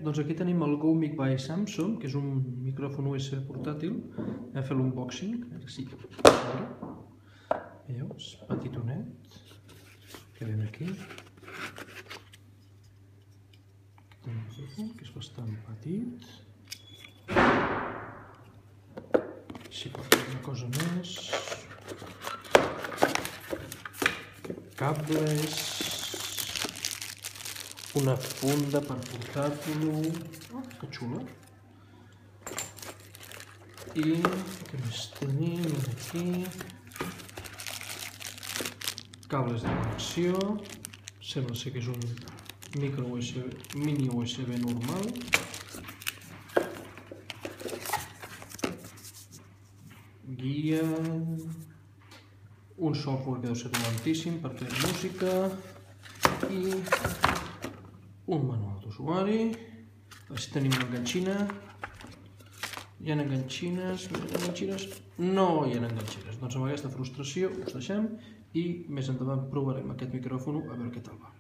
doncs aquí tenim el Go Mic by Samsung, que és un micròfon USB portàtil. Hem fet l'unboxing, sí. Veieu, és petitonet, que ven aquí. Que és bastant petit. Si porta una cosa més. Cables. Una funda per portar-lo. Oh, que xulo. I què més tenim aquí? Cables de connexió. Sembla ser que és un micro USB, mini USB normal. Guia. Un software que deu ser dolentíssim per fer música. I un manual d'usuari. A veure si tenim una enganxina. Hi ha enganxines? No hi ha enganxines. Doncs amb aquesta frustració us deixem i més endavant provarem aquest micròfon a veure què tal va.